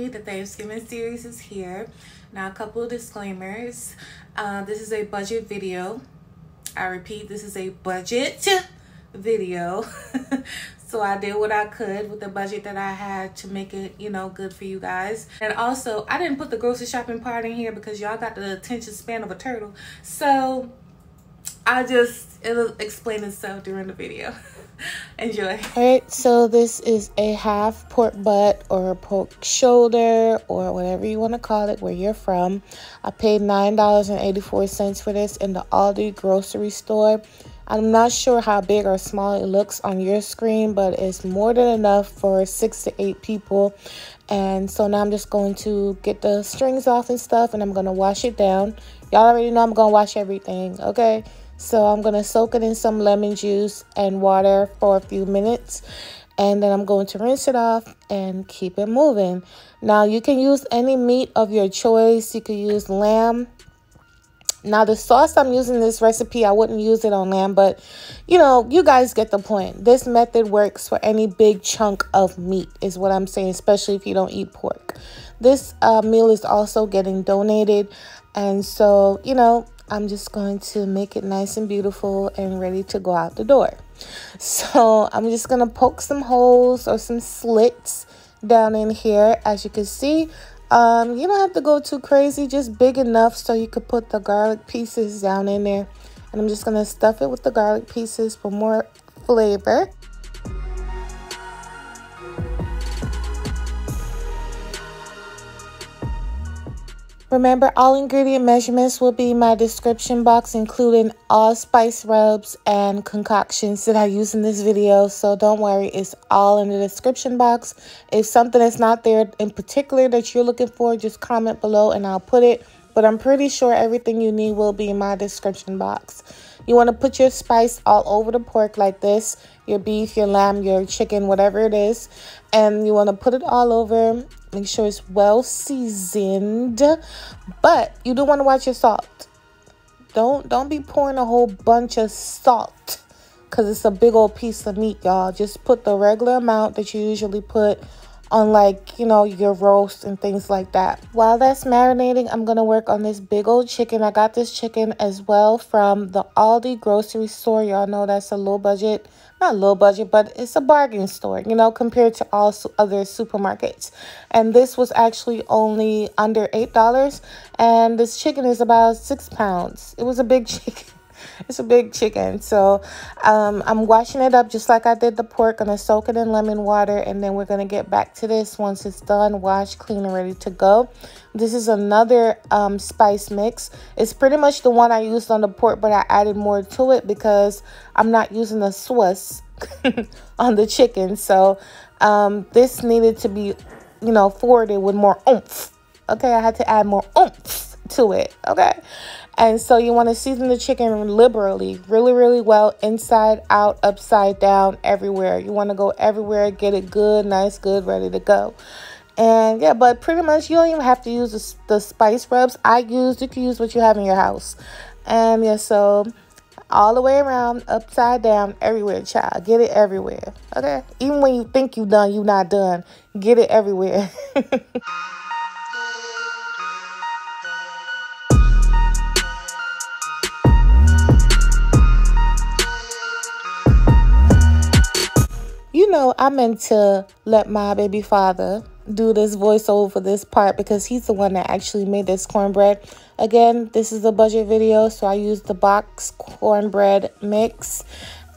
family. The Thanksgiving series is here. Now, a couple of disclaimers. This is a budget video. I repeat, this is a budget video. So I did what I could with the budget that I had to make it, you know, good for you guys. And also, I didn't put the grocery shopping part in here because y'all got the attention span of a turtle. So it'll explain itself during the video. Enjoy. Alright, so this is a half pork butt or pork shoulder or whatever you want to call it where you're from. I paid $9.84 for this in the Aldi grocery store. I'm not sure how big or small it looks on your screen, but it's more than enough for 6 to 8 people. And so now I'm just going to get the strings off and stuff, and I'm going to wash it down. Y'all already know I'm going to wash everything, okay? So I'm going to soak it in some lemon juice and water for a few minutes. And then I'm going to rinse it off and keep it moving. Now, you can use any meat of your choice. You could use lamb. Now, the sauce I'm using in this recipe, I wouldn't use it on lamb. But, you know, you guys get the point. This method works for any big chunk of meat is what I'm saying, especially if you don't eat pork. This meal is also getting donated. And so, you know, I'm just going to make it nice and beautiful and ready to go out the door. So I'm just going to poke some holes or some slits down in here. As you can see, you don't have to go too crazy, just big enough so you could put the garlic pieces down in there. And I'm just going to stuff it with the garlic pieces for more flavor. Remember, all ingredient measurements will be in my description box, including all spice rubs and concoctions that I use in this video. So don't worry, it's all in the description box. If something is not there in particular that you're looking for, just comment below and I'll put it. But I'm pretty sure everything you need will be in my description box. You want to put your spice all over the pork like this, your beef, your lamb, your chicken, whatever it is. And you want to put it all over. Make sure it's well seasoned. But you do want to watch your salt. Don't be pouring a whole bunch of salt because it's a big old piece of meat, y'all. Just put the regular amount that you usually put on, like, you know, your roast and things like that. While that's marinating, I'm gonna work on this big old chicken. I got this chicken as well from the Aldi grocery store. Y'all know that's a low budget, not low budget, but it's a bargain store, you know, compared to all other supermarkets. And this was actually only under $8, and this chicken is about 6 pounds. It was a big chicken. It's a big chicken. So I'm washing it up just like I did the pork. Gonna soak it in lemon water, and then we're gonna get back to this once it's done, washed, clean, and ready to go. This is another spice mix. It's pretty much the one I used on the pork, but I added more to it because I'm not using the Swiss on the chicken. So this needed to be, you know, forwarded with more oomph. Okay, I had to add more oomph to it. Okay. And so you want to season the chicken liberally, really, really well, inside, out, upside down, everywhere. You want to go everywhere, get it good, nice, good, ready to go. And yeah, but pretty much you don't even have to use the spice rubs. You can use what you have in your house. And yeah, so all the way around, upside down, everywhere, child. Get it everywhere, okay? Even when you think you're done, you're not done. Get it everywhere. You know, I meant to let my baby father do this voiceover for this part because he's the one that actually made this cornbread. Again, this is a budget video, so I used the box cornbread mix.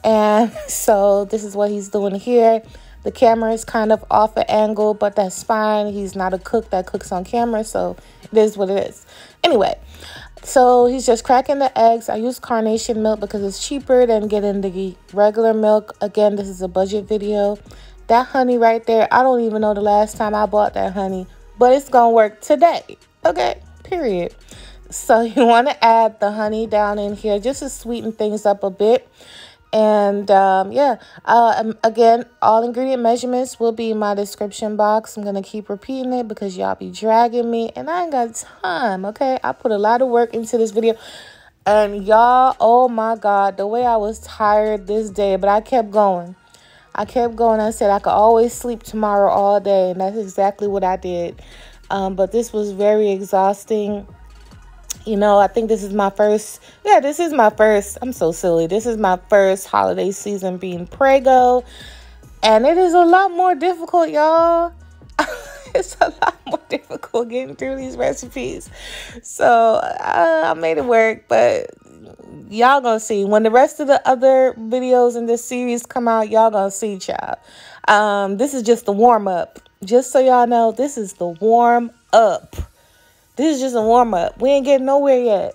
And so this is what he's doing here. The camera is kind of off an angle, but that's fine. He's not a cook that cooks on camera, so it is what it is. Anyway, so he's just cracking the eggs. I use carnation milk because it's cheaper than getting the regular milk. Again, this is a budget video. That honey right there, I don't even know the last time I bought that honey, but it's gonna work today. Okay, period. So you want to add the honey down in here just to sweeten things up a bit. And again, all ingredient measurements will be in my description box. I'm going to keep repeating it because y'all be dragging me and I ain't got time, okay? I put a lot of work into this video. And y'all, oh my God, the way I was tired this day, but I kept going. I kept going. I said I could always sleep tomorrow all day, and that's exactly what I did. But this was very exhausting. You know, I think this is my first. Yeah, this is my first. I'm so silly. This is my first holiday season being prego, and it is a lot more difficult, y'all. It's a lot more difficult getting through these recipes. So I made it work, but y'all gonna see when the rest of the other videos in this series come out. Y'all gonna see, child. This is just the warm up. Just so y'all know, this is the warm up. This is just a warm up. We ain't getting nowhere yet.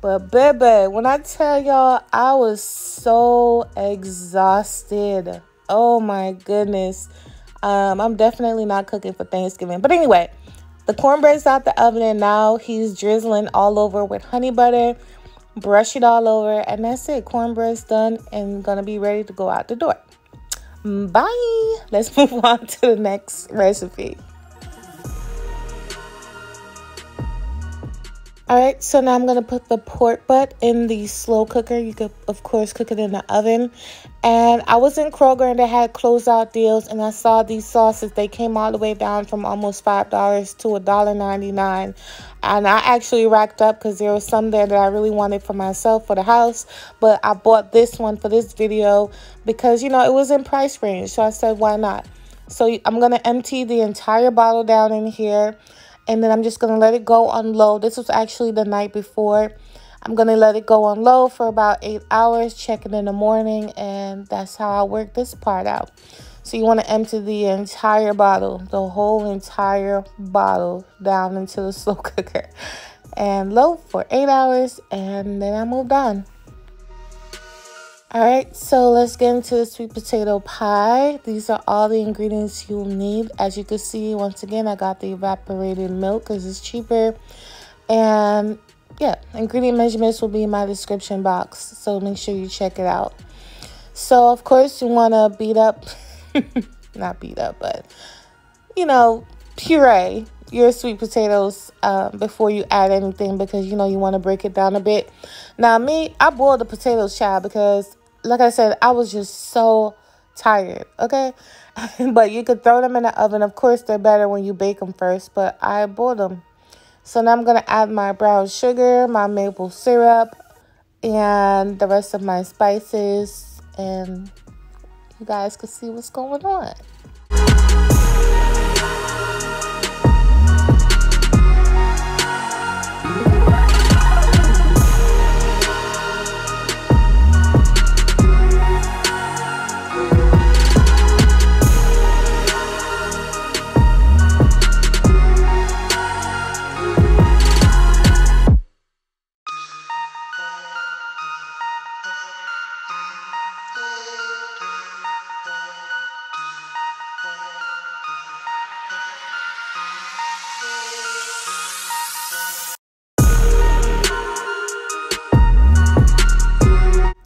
But baby, when I tell y'all, I was so exhausted. Oh my goodness. I'm definitely not cooking for Thanksgiving. But anyway, the cornbread's out the oven, and now he's drizzling all over with honey butter. Brush it all over, and that's it. Cornbread's done and gonna be ready to go out the door. Bye. Let's move on to the next recipe. All right, so now I'm going to put the pork butt in the slow cooker. You could, of course, cook it in the oven. And I was in Kroger, and they had closeout deals, and I saw these sauces. They came all the way down from almost $5 to $1.99. And I actually racked up because there was some there that I really wanted for myself for the house. But I bought this one for this video because, you know, it was in price range. So I said, why not? So I'm going to empty the entire bottle down in here. And then I'm just going to let it go on low. This was actually the night before. I'm going to let it go on low for about 8 hours. Check it in the morning. And that's how I work this part out. So you want to empty the entire bottle. The whole entire bottle down into the slow cooker. And low for 8 hours. And then I moved on. Alright, so let's get into the sweet potato pie. These are all the ingredients you'll need. As you can see, once again, I got the evaporated milk because it's cheaper. And yeah, ingredient measurements will be in my description box. So make sure you check it out. So, of course, you want to beat up, not beat up, but, you know, puree your sweet potatoes before you add anything because, you know, you want to break it down a bit. Now, me, I boiled the potatoes, child, because like I said, I was just so tired, okay? But you could throw them in the oven. Of course, they're better when you bake them first, but I boiled them. So now I'm going to add my brown sugar, my maple syrup, and the rest of my spices. And you guys can see what's going on.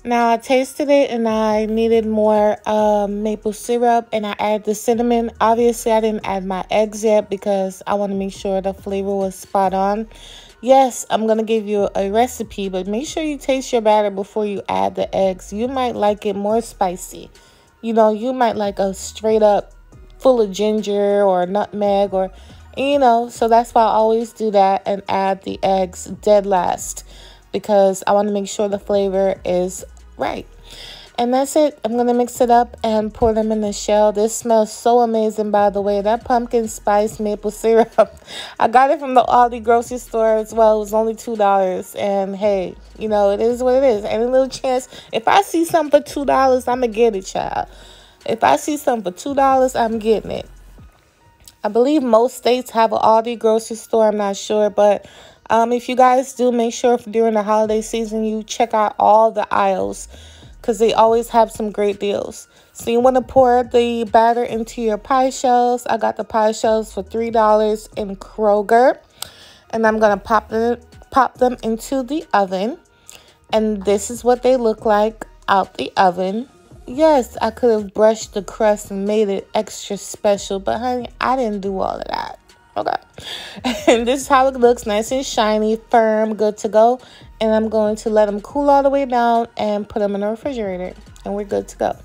Now, I tasted it and I needed more maple syrup, and I added the cinnamon. Obviously, I didn't add my eggs yet because I want to make sure the flavor was spot on. Yes, I'm going to give you a recipe, but make sure you taste your batter before you add the eggs. You might like it more spicy. You know, you might like a straight up full of ginger or nutmeg or, you know. So that's why I always do that and add the eggs dead last because I want to make sure the flavor is right. And that's it. I'm going to mix it up and pour them in the shell. This smells so amazing, by the way. That pumpkin spice maple syrup. I got it from the Aldi grocery store as well. It was only $2. And hey, you know, it is what it is. Any little chance. If I see something for $2, I'm going to get it, child. If I see something for $2, I'm getting it. I believe most states have an Aldi grocery store. I'm not sure, but if you guys do, make sure during the holiday season you check out all the aisles because they always have some great deals. So you want to pour the batter into your pie shells. I got the pie shells for $3 in Kroger, and I'm going to pop them into the oven. And this is what they look like out the oven. Yes, I could have brushed the crust and made it extra special, but honey, I didn't do all of that. Okay. And this is how it looks, nice and shiny, firm, good to go. And I'm going to let them cool all the way down and put them in the refrigerator. And we're good to go.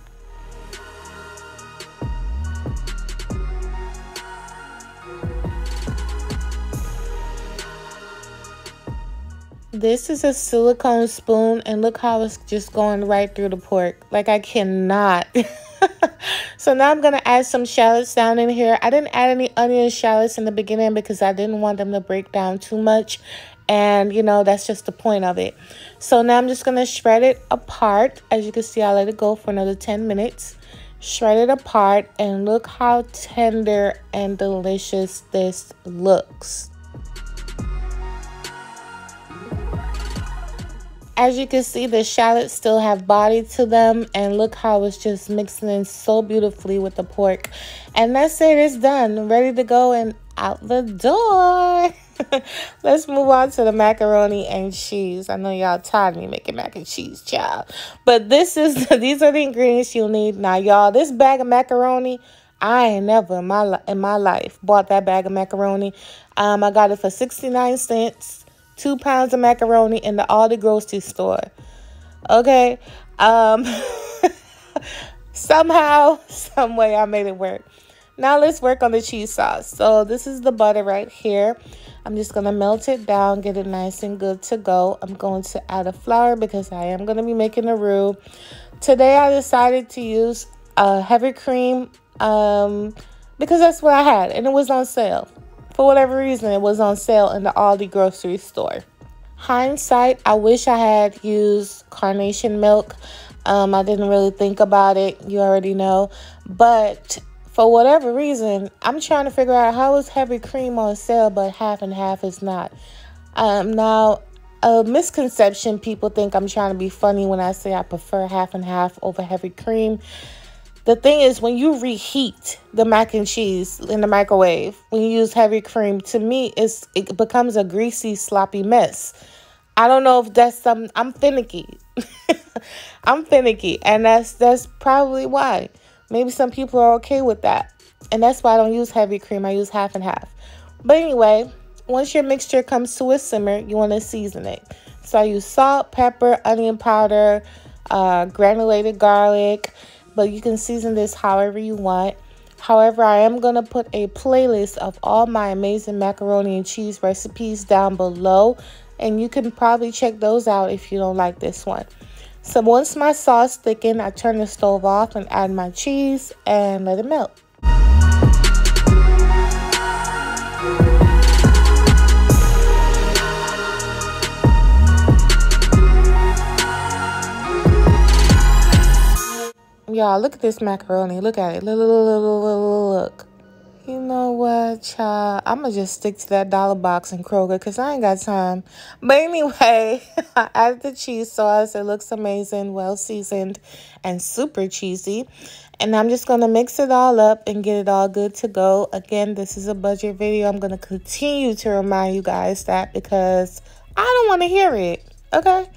This is a silicone spoon, and look how it's just going right through the pork. Like, I cannot. So now I'm going to add some shallots down in here. I didn't add any onion shallots in the beginning because I didn't want them to break down too much. And, you know, that's just the point of it. So now I'm just going to shred it apart. As you can see, I let it go for another 10 minutes. Shred it apart, and look how tender and delicious this looks. As you can see, the shallots still have body to them, and look how it's just mixing in so beautifully with the pork. And that's it, it's done, ready to go and out the door. Let's move on to the macaroni and cheese. I know y'all tired of me making mac and cheese, child, but these are the ingredients you'll need. Now, y'all, this bag of macaroni, I ain't never in my life bought that bag of macaroni. I got it for 69 cents. 2 pounds of macaroni in the Aldi grocery store. Okay. Somehow, some way I made it work. Now let's work on the cheese sauce. So this is the butter right here. I'm just going to melt it down, get it nice and good to go. I'm going to add a flour because I am going to be making a roux. Today I decided to use heavy cream because that's what I had and it was on sale. For whatever reason, it was on sale in the Aldi grocery store. Hindsight, I wish I had used carnation milk. I didn't really think about it. You already know. But for whatever reason, I'm trying to figure out how is heavy cream on sale, but half and half is not. Now, a misconception, people think I'm trying to be funny when I say I prefer half and half over heavy cream. The thing is, when you reheat the mac and cheese in the microwave, when you use heavy cream, to me, it becomes a greasy, sloppy mess. I don't know if that's something. I'm finicky. I'm finicky, and that's probably why. Maybe some people are okay with that, and that's why I don't use heavy cream. I use half and half. But anyway, once your mixture comes to a simmer, you want to season it. So I use salt, pepper, onion powder, granulated garlic. But you can season this however you want. However, I am going to put a playlist of all my amazing macaroni and cheese recipes down below. And you can probably check those out if you don't like this one. So once my sauce thickens, I turn the stove off and add my cheese and let it melt. Y'all, look at this macaroni. Look at it. Look. You know what, child? I'm going to just stick to that dollar box in Kroger because I ain't got time. But anyway, I added the cheese sauce. It looks amazing, well seasoned, and super cheesy. And I'm just going to mix it all up and get it all good to go. Again, this is a budget video. I'm going to continue to remind you guys that because I don't want to hear it. Okay?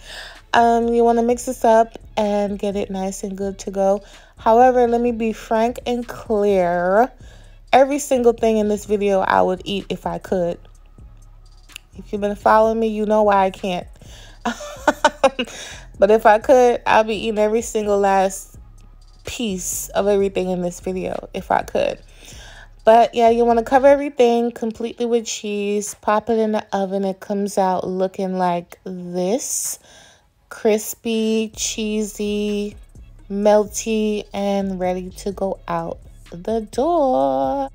You want to mix this up and get it nice and good to go. However, let me be frank and clear. Every single thing in this video I would eat if I could. If you've been following me, you know why I can't. But if I could, I'll be eating every single last piece of everything in this video if I could. But yeah, you want to cover everything completely with cheese. Pop it in the oven. It comes out looking like this. Crispy, cheesy, melty, and ready to go out the door.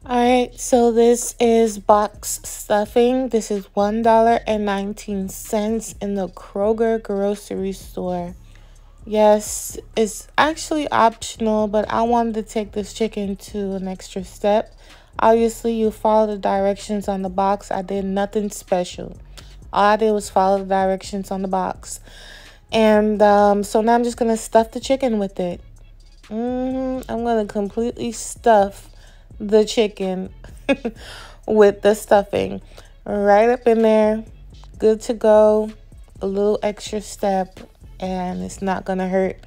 Alright, so this is box stuffing. This is $1.19 in the Kroger grocery store. Yes, it's actually optional, but I wanted to take this chicken to an extra step. Obviously, you follow the directions on the box. I did nothing special. All I did was follow the directions on the box. And so now I'm just going to stuff the chicken with it. I'm going to completely stuff the chicken with the stuffing. Right up in there. Good to go. A little extra step. And it's not going to hurt.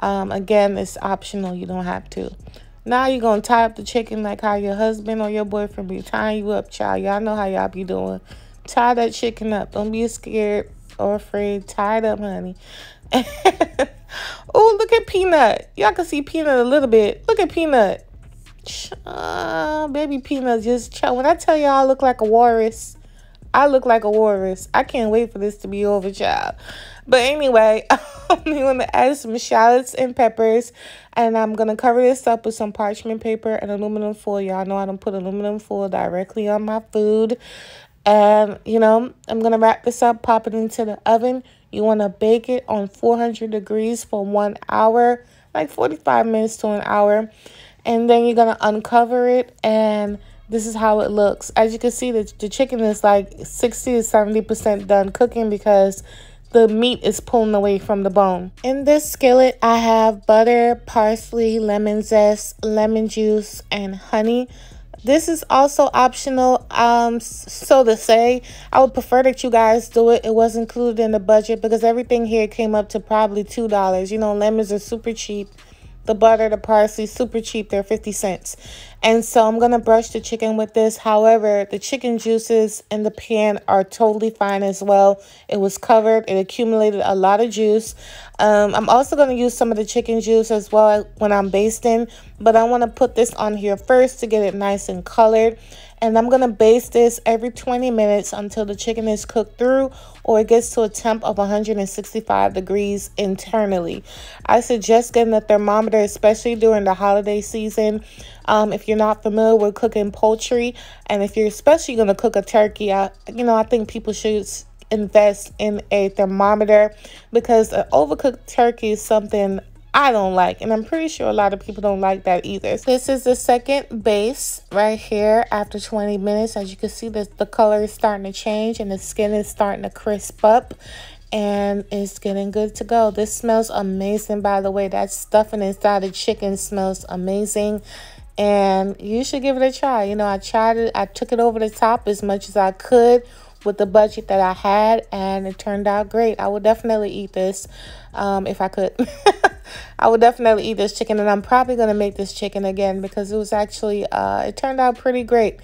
Again, it's optional. You don't have to. Now you're going to tie up the chicken like how your husband or your boyfriend be tying you up, child. Y'all know how y'all be doing. Tie that chicken up. Don't be scared or afraid. Tie it up, honey. Oh, look at Peanut. Y'all can see Peanut a little bit. Look at Peanut. Baby Peanut just chill. When I tell y'all I look like a walrus, I look like a walrus. I can't wait for this to be over, child. But anyway, I'm going to add some shallots and peppers. And I'm going to cover this up with some parchment paper and aluminum foil. Y'all know I don't put aluminum foil directly on my food. And, you know, I'm going to wrap this up, pop it into the oven. You want to bake it on 400 degrees for 1 hour, like 45 minutes to an hour. And then you're going to uncover it, and this is how it looks. As you can see, the chicken is like 60 to 70% done cooking because the meat is pulling away from the bone. In this skillet, I have butter, parsley, lemon zest, lemon juice, and honey. This is also optional, so to say. I would prefer that you guys do it. It was included in the budget because everything here came up to probably $2. You know, lemons are super cheap. The butter, the parsley, super cheap. They're 50 cents. And so I'm going to brush the chicken with this. However, the chicken juices in the pan are totally fine as well. It was covered. It accumulated a lot of juice. I'm also going to use some of the chicken juice as well when I'm basting. But I want to put this on here first to get it nice and colored. And I'm going to baste this every 20 minutes until the chicken is cooked through or it gets to a temp of 165 degrees internally. I suggest getting a thermometer, especially during the holiday season. If you're not familiar with cooking poultry, and if you're especially going to cook a turkey, I think people should invest in a thermometer because an overcooked turkey is something I don't like, and I'm pretty sure a lot of people don't like that either. This is the second base right here after 20 minutes. As you can see, the color is starting to change and the skin is starting to crisp up, and it's getting good to go. This smells amazing, by the way. That stuffing inside the chicken smells amazing, and you should give it a try. You know, I tried it. I took it over the top as much as I could with the budget that I had, and it turned out great. I would definitely eat this if I could. I would definitely eat this chicken, and I'm probably going to make this chicken again because it was actually, it turned out pretty great.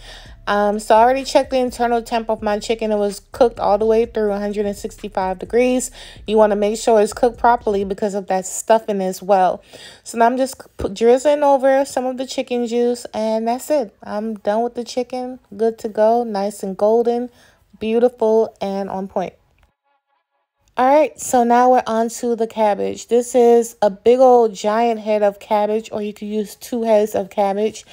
So I already checked the internal temp of my chicken. It was cooked all the way through 165 degrees. You want to make sure it's cooked properly because of that stuffing as well. So now I'm just drizzling over some of the chicken juice, and that's it. I'm done with the chicken. Good to go. Nice and golden, beautiful, and on point. All right, so now we're on to the cabbage. This is a big old giant head of cabbage, or you could use 2 heads of cabbage.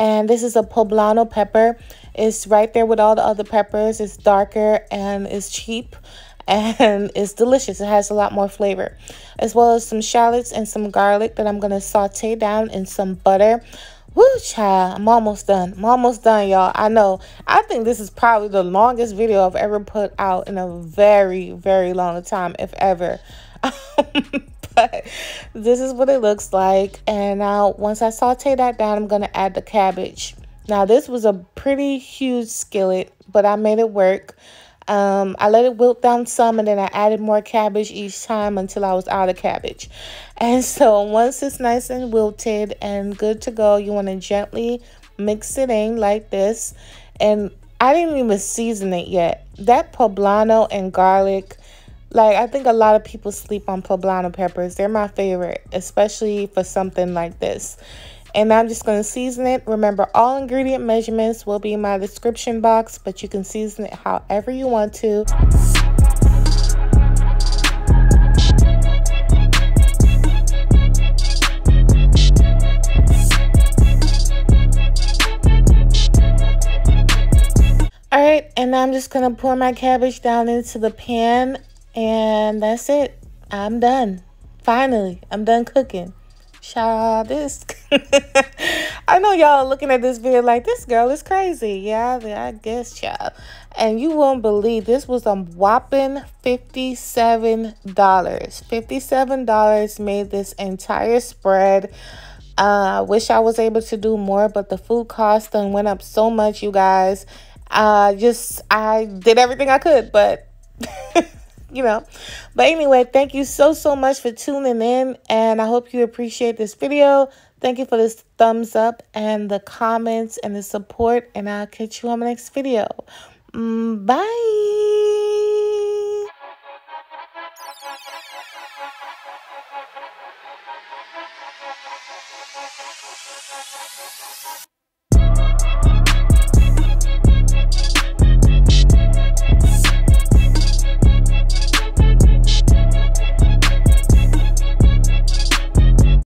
And this is a poblano pepper. It's right there with all the other peppers. It's darker and it's cheap and it's delicious. It has a lot more flavor, as well as some shallots and some garlic that I'm going to saute down in some butter. Woo, child, I'm almost done. I'm almost done, y'all. I know. I think this is probably the longest video I've ever put out in a very, very long time, if ever. But this is what it looks like. And now, once I saute that down, I'm going to add the cabbage. Now, this was a pretty huge skillet, but I made it work. I let it wilt down some, and then I added more cabbage each time until I was out of cabbage. And so once it's nice and wilted and good to go, you want to gently mix it in like this. And I didn't even season it yet. That poblano and garlic, like, I think a lot of people sleep on poblano peppers. They're my favorite, especially for something like this. And I'm just going to season it. Remember, all ingredient measurements will be in my description box, but you can season it however you want to. All right, and I'm just going to pour my cabbage down into the pan, and that's it. I'm done. Finally, I'm done cooking. Child, this I know y'all looking at this video like, this girl is crazy. Yeah, I guess, child. And you won't believe this was a whopping $57. $57 made this entire spread. I wish I was able to do more, but the food cost done went up so much, you guys. I did everything I could, but you know. But anyway, thank you so much for tuning in, and I hope you appreciate this video. Thank you for this thumbs up and the comments and the support, and I'll catch you on the next video. Bye.